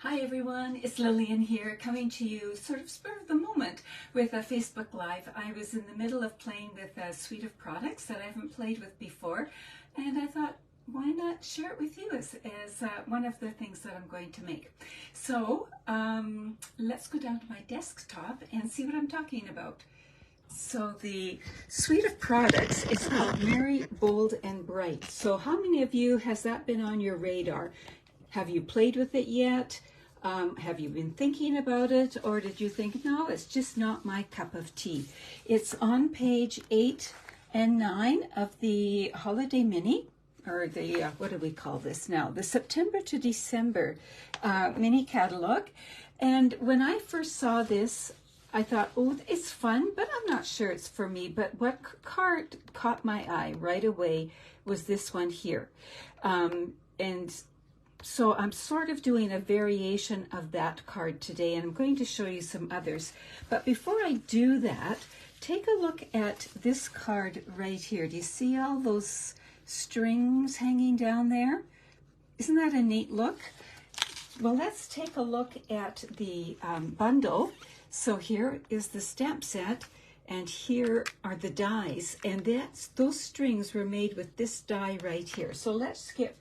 Hi everyone, it's Lillian here, coming to you sort of spur of the moment with a Facebook Live. I was in the middle of playing with a suite of products that I haven't played with before, and I thought, why not share it with you as one of the things that I'm going to make. So let's go down to my desktop and see what I'm talking about. So the suite of products is called Merry, Bold, and Bright. So how many of you has that been on your radar? Have you played with it yet? Have you been thinking about it? Or did you think, no, it's just not my cup of tea? It's on page 8 and 9 of the Holiday Mini, or the, what do we call this now? The September to December mini catalog. And when I first saw this, I thought, oh, it's fun, but I'm not sure it's for me. But what card caught my eye right away was this one here. And so I'm sort of doing a variation of that card today, and I'm going to show you some others. But before I do that, take a look at this card right here. Do you see all those strings hanging down there? Isn't that a neat look? Well, let's take a look at the bundle. So here is the stamp set, and here are the dies, and those strings were made with this die right here. So let's get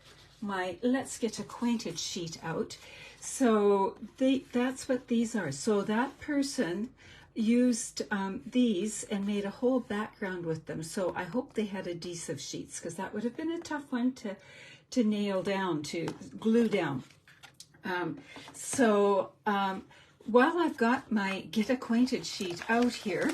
acquainted sheet out. So that's what these are. So that person used these and made a whole background with them. So I hope they had adhesive sheets, because that would have been a tough one to nail down, to glue down. While I've got my get acquainted sheet out here,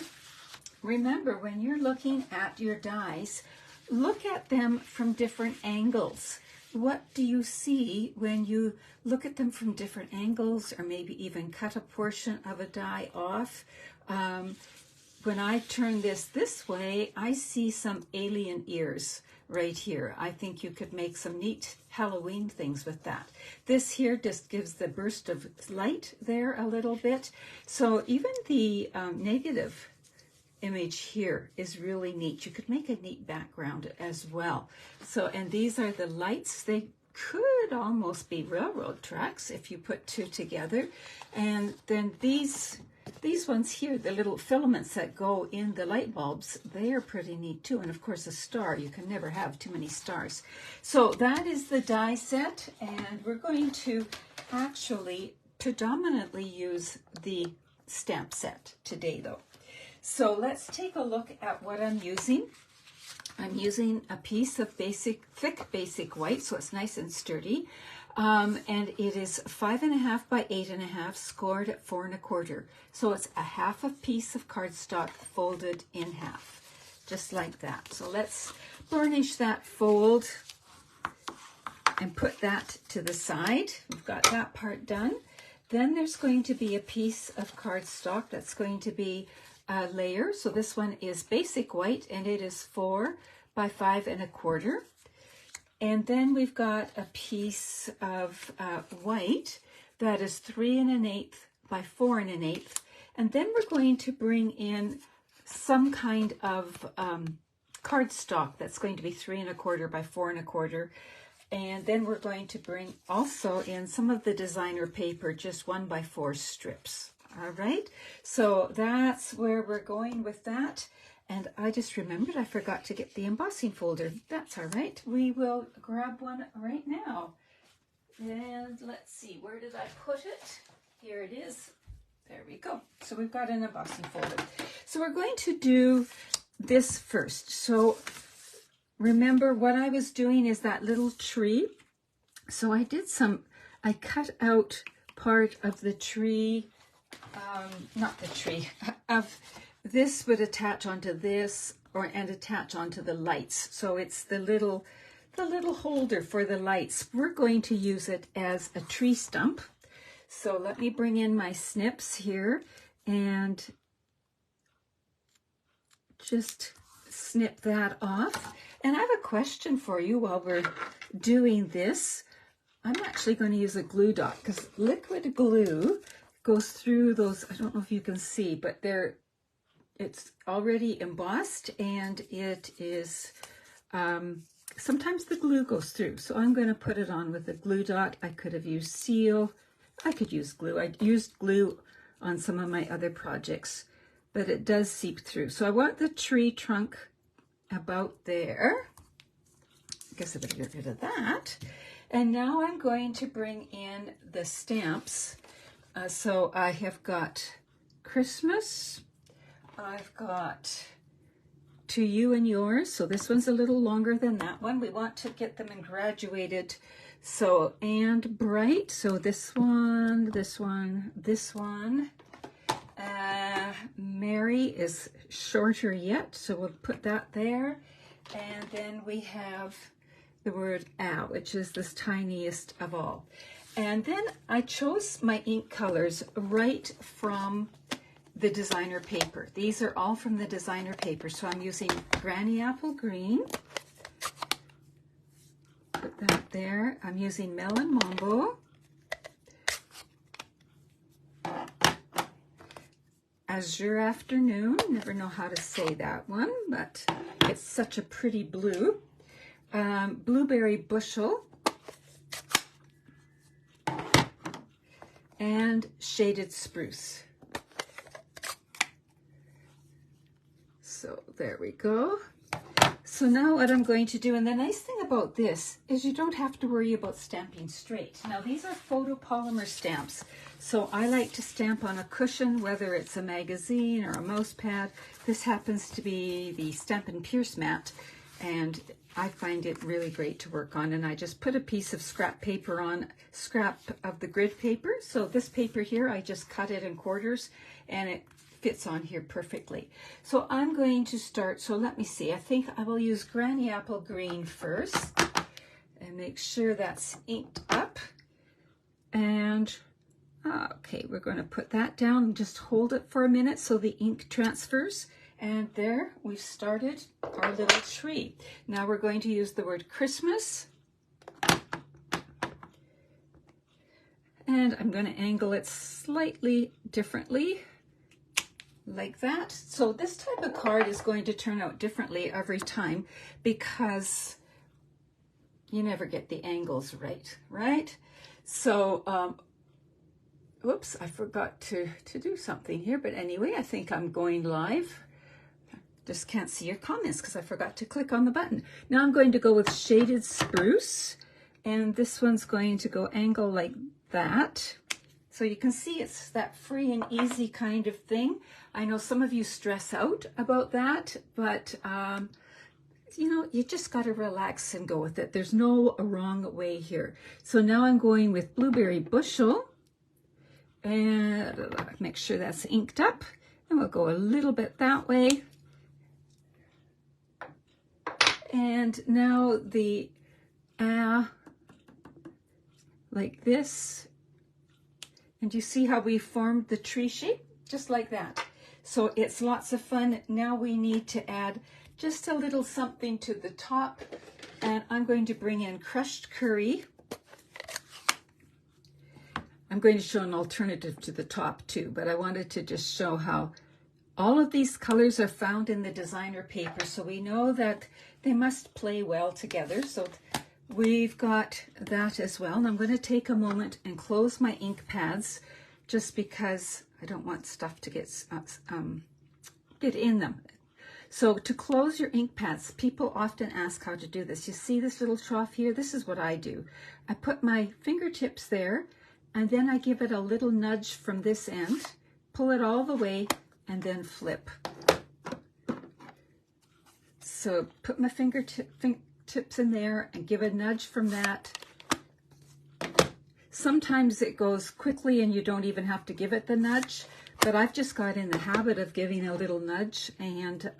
remember when you're looking at your dies, look at them from different angles. What do you see when you look at them from different angles, or maybe even cut a portion of a die off? When I turn this way, I see some alien ears right here. I think you could make some neat Halloween things with that. This here just gives the burst of light there a little bit. So even the negative image here is really neat. You could make a neat background as well. So, and these are the lights. They could almost be railroad tracks if you put two together. And then these ones here, the little filaments that go in the light bulbs, they are pretty neat too. And of course a star, you can never have too many stars. So that is the die set, and we're going to actually predominantly use the stamp set today though. So let's take a look at what I'm using. I'm using a piece of thick basic white, so it's nice and sturdy. And it is 5.5 by 8.5, scored at 4 1/4. So it's a half a piece of cardstock folded in half, just like that. So let's burnish that fold and put that to the side. We've got that part done. Then there's going to be a piece of cardstock that's going to be a layer. So this one is basic white, and it is 4 by 5 1/4. And then we've got a piece of white that is 3 1/8 by 4 1/8. And then we're going to bring in some kind of cardstock that's going to be 3 1/4 by 4 1/4. And then we're going to bring also in some of the designer paper, just 1 by 4 strips. All right, so that's where we're going with that. And I just remembered I forgot to get the embossing folder. That's all right. We will grab one right now. And let's see, where did I put it? Here it is. There we go. So we've got an embossing folder. So we're going to do this first. So remember what I was doing is that little tree. So I cut out part of the tree. Not the tree, of this would attach onto this, and attach onto the lights. So it's the little holder for the lights. We're going to use it as a tree stump. So let me bring in my snips here and just snip that off. And I have a question for you while we're doing this. I'm actually going to use a glue dot, because liquid glue goes through those. I don't know if you can see, but it's already embossed, and it is sometimes the glue goes through. So I'm going to put it on with a glue dot. I could have used seal, I could use glue. I used glue on some of my other projects, but it does seep through. So I want the tree trunk about there. I guess I better get rid of that. And now I'm going to bring in the stamps. So I have got Christmas. I've got To You and Yours. So this one's a little longer than that one. We want to get them in graduated. So, and Bright. So this one, this one, this one. Mary is shorter yet, so we'll put that there. And then we have the word Ow, which is this tiniest of all. And then I chose my ink colors right from the designer paper. These are all from the designer paper. So I'm using Granny Apple Green. Put that there. I'm using Melon Mambo. Azure Afternoon. Never know how to say that one, but it's such a pretty blue. Blueberry Bushel. And Shaded Spruce. So there we go. So now what I'm going to do, and the nice thing about this is you don't have to worry about stamping straight. Now these are photopolymer stamps. So I like to stamp on a cushion, whether it's a magazine or a mouse pad. This happens to be the Stampin' Pierce mat, and I find it really great to work on. And I just put a piece of scrap paper on, scrap of the grid paper. So this paper here, I just cut it in quarters and it fits on here perfectly. So I'm going to start, so let me see, I think I will use Granny Apple Green first and make sure that's inked up. And okay, we're going to put that down and just hold it for a minute so the ink transfers. And there, we've started our little tree. Now we're going to use the word Christmas. And I'm going to angle it slightly differently, like that. So this type of card is going to turn out differently every time because you never get the angles right, right? So, whoops, I forgot to do something here, but anyway, I think I'm going live. Just can't see your comments because I forgot to click on the button. Now I'm going to go with Shaded Spruce, and this one's going to go angle like that. So you can see it's that free and easy kind of thing. I know some of you stress out about that, but you know, you just got to relax and go with it. There's no wrong way here. So now I'm going with Blueberry Bushel, and make sure that's inked up. And we'll go a little bit that way. And now the like this. And you see how we formed the tree shape? Just like that. So it's lots of fun. Now we need to add just a little something to the top. And I'm going to bring in crushed curry. I'm going to show an alternative to the top too, but I wanted to just show how all of these colors are found in the designer paper. So we know that they must play well together. So we've got that as well. And I'm going to take a moment and close my ink pads just because I don't want stuff to get in them. So to close your ink pads, people often ask how to do this. You see this little trough here? This is what I do. I put my fingertips there, and then I give it a little nudge from this end, pull it all the way, and then flip. So put my fingertips in there and give a nudge from that. Sometimes it goes quickly and you don't even have to give it the nudge, but I've just got in the habit of giving a little nudge, and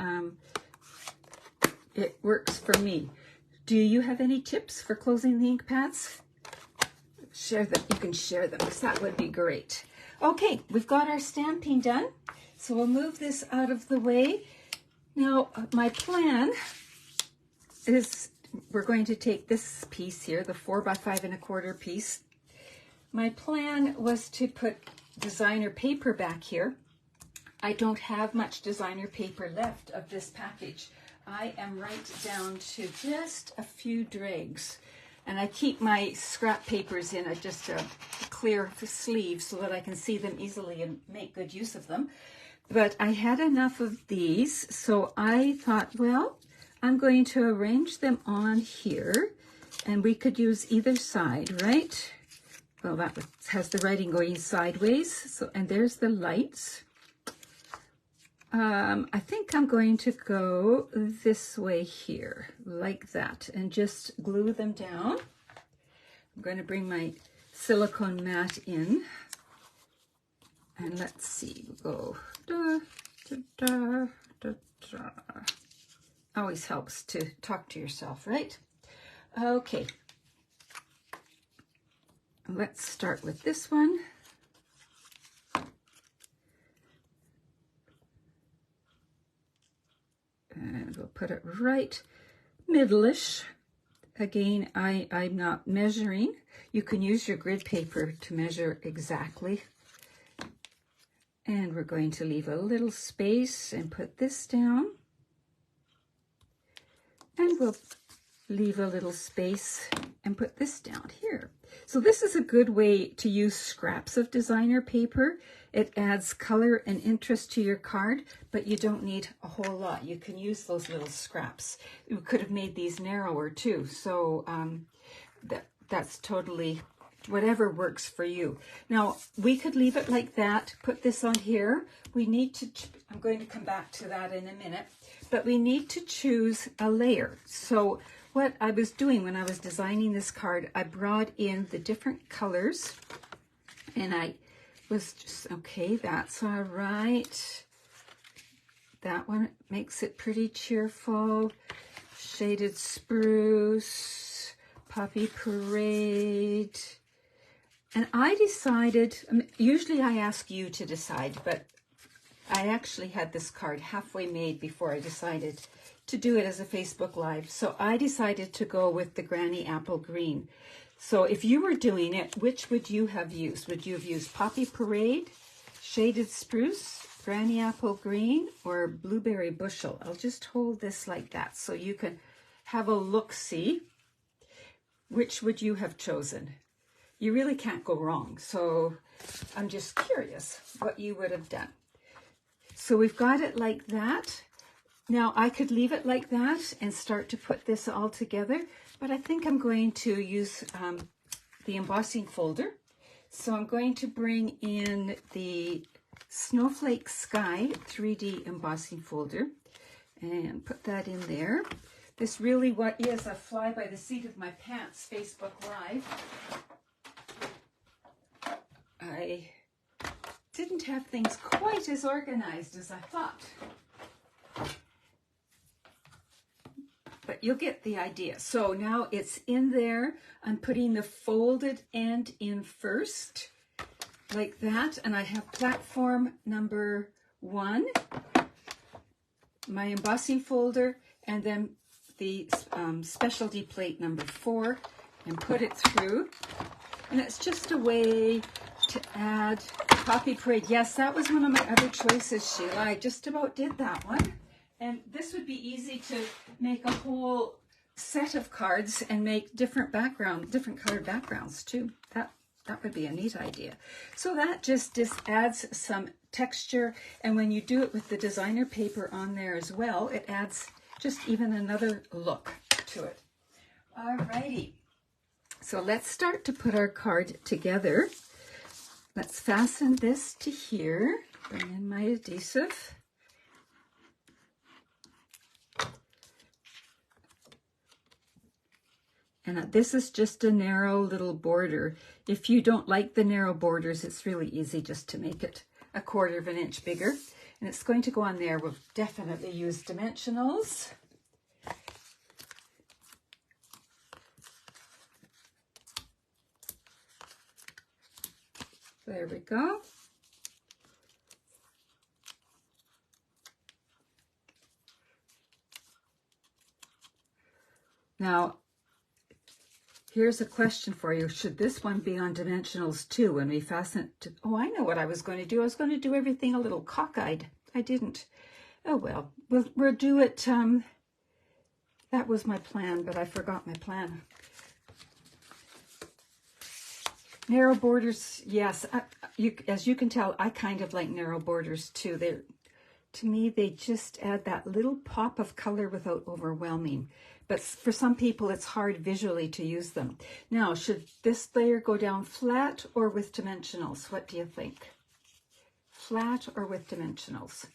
it works for me. Do you have any tips for closing the ink pads? Share them. You can share them because that would be great. Okay, we've got our stamping done. So we'll move this out of the way. Now, my plan is we're going to take this piece here, the 4 by 5 1/4 piece. My plan was to put designer paper back here. I don't have much designer paper left of this package. I am right down to just a few dregs. And I keep my scrap papers in just a clear sleeve so that I can see them easily and make good use of them. But I had enough of these, so I thought, well, I'm going to arrange them on here, and we could use either side, right? Well, that has the writing going sideways. So, and there's the lights. I think I'm going to go this way here, like that, and just glue them down. I'm going to bring my silicone mat in, and let's see, go da, da, da, da, da. Always helps to talk to yourself, right? Okay, let's start with this one. And we'll put it right middle-ish. Again, I'm not measuring. You can use your grid paper to measure exactly. And we're going to leave a little space and put this down. And we'll leave a little space and put this down here. So this is a good way to use scraps of designer paper. It adds color and interest to your card, but you don't need a whole lot. You can use those little scraps. You could have made these narrower too. So that's totally whatever works for you. Now we could leave it like that, put this on here. We need to, I'm going to come back to that in a minute, but we need to choose a layer. So what I was doing when I was designing this card, I brought in the different colors, and I was just, okay, that's all right. That one makes it pretty cheerful. Shaded Spruce, Poppy Parade. And I decided, usually I ask you to decide, but I actually had this card halfway made before I decided to do it as a Facebook Live. So I decided to go with the Granny Apple Green. So if you were doing it, which would you have used? Would you have used Poppy Parade, Shaded Spruce, Granny Apple Green, or Blueberry Bushel? I'll just hold this like that so you can have a look-see. Which would you have chosen? You really can't go wrong. So I'm just curious what you would have done. So we've got it like that. Now I could leave it like that and start to put this all together, but I think I'm going to use the embossing folder. So I'm going to bring in the Snowflake Sky 3D embossing folder and put that in there. This really what is a fly by the seat of my pants Facebook Live. I didn't have things quite as organized as I thought. But you'll get the idea. So now it's in there. I'm putting the folded end in first, like that. And I have platform number 1, my embossing folder, and then the specialty plate number 4, and put it through. And it's just a way to add Poppy Parade. Yes, that was one of my other choices, Sheila. I just about did that one. And this would be easy to make a whole set of cards and make different colored backgrounds too. That would be a neat idea. So that just adds some texture. And when you do it with the designer paper on there as well, it adds just even another look to it. Alrighty. So let's start to put our card together. Let's fasten this to here. Bring in my adhesive. And this is just a narrow little border. If you don't like the narrow borders, it's really easy just to make it 1/4 of an inch bigger. And it's going to go on there. We'll definitely use dimensionals. There we go. Now, here's a question for you. Should this one be on dimensionals too when we fasten it to... Oh, I know what I was going to do. I was going to do everything a little cockeyed. I didn't. Oh, well. We'll do it... that was my plan, but I forgot my plan. Narrow borders, yes. As you can tell, I kind of like narrow borders too. To me, they just add that little pop of color without overwhelming. But for some people, it's hard visually to use them. Now, should this layer go down flat or with dimensionals? What do you think? Flat or with dimensionals?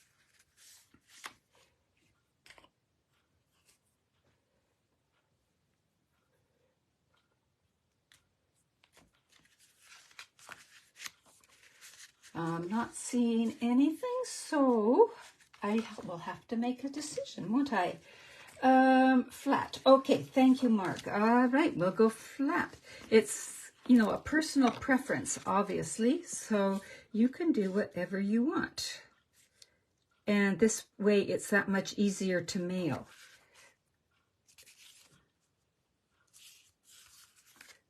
I'm not seeing anything, so I will have to make a decision, won't I? Flat. Okay, thank you, Mark. All right, we'll go flat. It's, you know, a personal preference, obviously, so you can do whatever you want. And this way, it's that much easier to mail.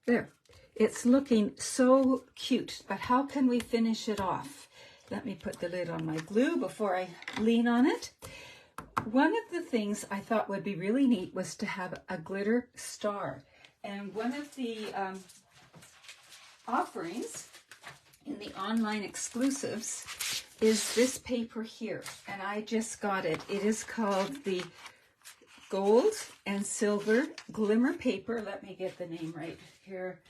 There. It's looking so cute, but how can we finish it off? Let me put the lid on my glue before I lean on it. One of the things I thought would be really neat was to have a glitter star. And one of the offerings in the online exclusives is this paper here. And I just got it. It is called the Gold and Silver Glimmer Paper. Let me get the name right here.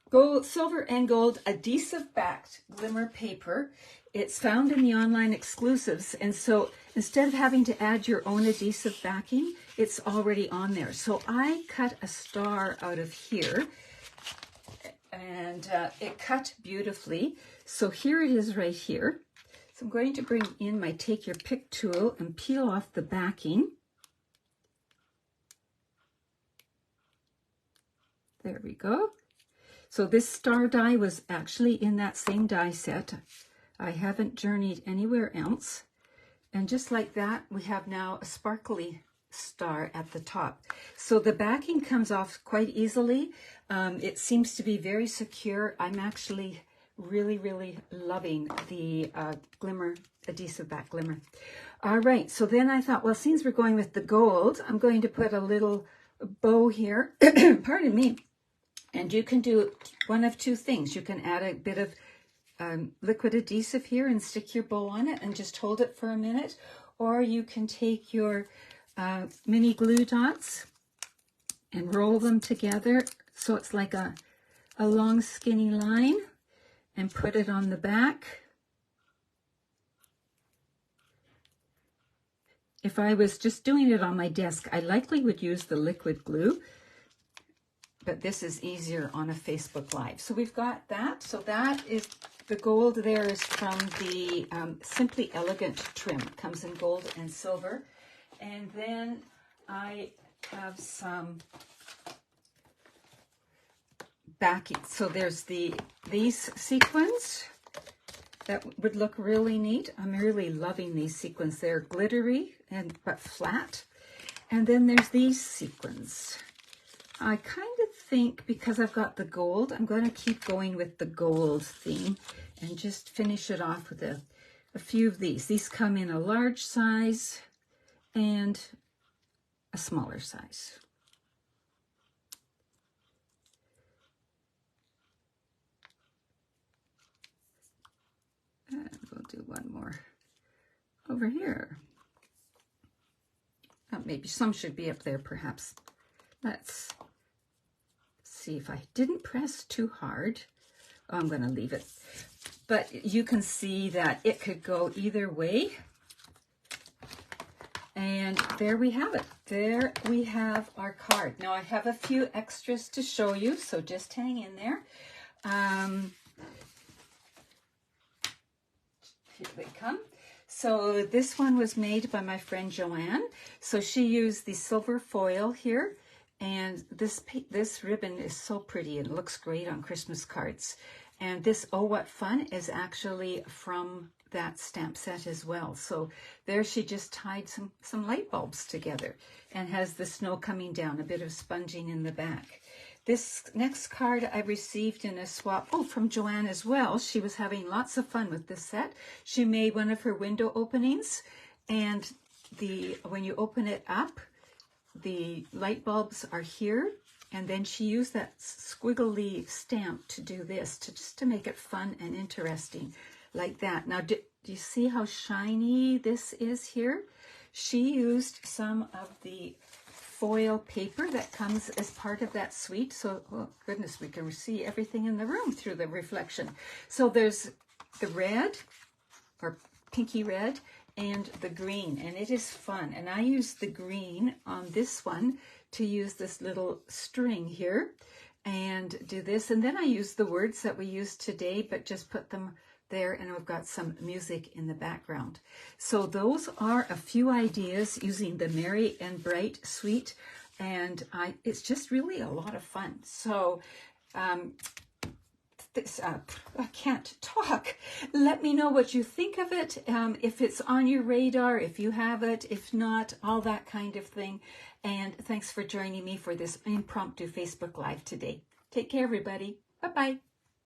Gold, silver and gold adhesive backed glimmer paper. It's found in the online exclusives, and so instead of having to add your own adhesive backing, it's already on there. So I cut a star out of here, and it cut beautifully. So here it is right here. So I'm going to bring in my Take Your Pick tool and peel off the backing. There we go. So this star die was actually in that same die set. I haven't journeyed anywhere else. And just like that, we have now a sparkly star at the top. So the backing comes off quite easily. It seems to be very secure. I'm actually really, really loving the glimmer, adhesive back glimmer. All right, so then I thought, well, since we're going with the gold, I'm going to put a little bow here. Pardon me. And you can do one of two things. You can add a bit of liquid adhesive here and stick your bow on it and just hold it for a minute. Or you can take your mini glue dots and roll them together so it's like a long skinny line and put it on the back. If I was just doing it on my desk, I likely would use the liquid glue. But this is easier on a Facebook Live. So we've got that. So that is, the gold there is from the Simply Elegant trim. It comes in gold and silver. And then I have some backing. So there's these sequins that would look really neat. I'm really loving these sequins. They're glittery but flat. And then there's these sequins. I kind of think, because I've got the gold, I'm going to keep going with the gold theme and just finish it off with a few of these. These come in a large size and a smaller size. And we'll do one more over here. Maybe some should be up there, perhaps. Let's see if I didn't press too hard. Oh, I'm going to leave it. But you can see that it could go either way. And there we have it. There we have our card. Now I have a few extras to show you, so just hang in there. Here they come. So this one was made by my friend Joanne. So she used the silver foil here. And this ribbon is so pretty. It looks great on Christmas cards. And this Oh What Fun is actually from that stamp set as well. So there she just tied some light bulbs together and has the snow coming down, a bit of sponging in the back. This next card I received in a swap, from Joanne as well. She was having lots of fun with this set. She made one of her window openings, and when you open it up, the light bulbs are here, And then she used that squiggly stamp to do this, just to make it fun and interesting, like that. Now, do you see how shiny this is here? She used some of the foil paper that comes as part of that suite. So, oh goodness, we can see everything in the room through the reflection. So there's the red, or pinky red, and the green, and it is fun. And I used the green on this one to use this little string here and do this. And then I used the words that we used today, but just put them there, and we've got some music in the background. So those are a few ideas using the Merry and Bright suite, and it's just really a lot of fun. So I can't talk. Let me know what you think of it, if it's on your radar, if you have it, if not, all that kind of thing. And thanks for joining me for this impromptu Facebook Live today. Take care, everybody. Bye-bye.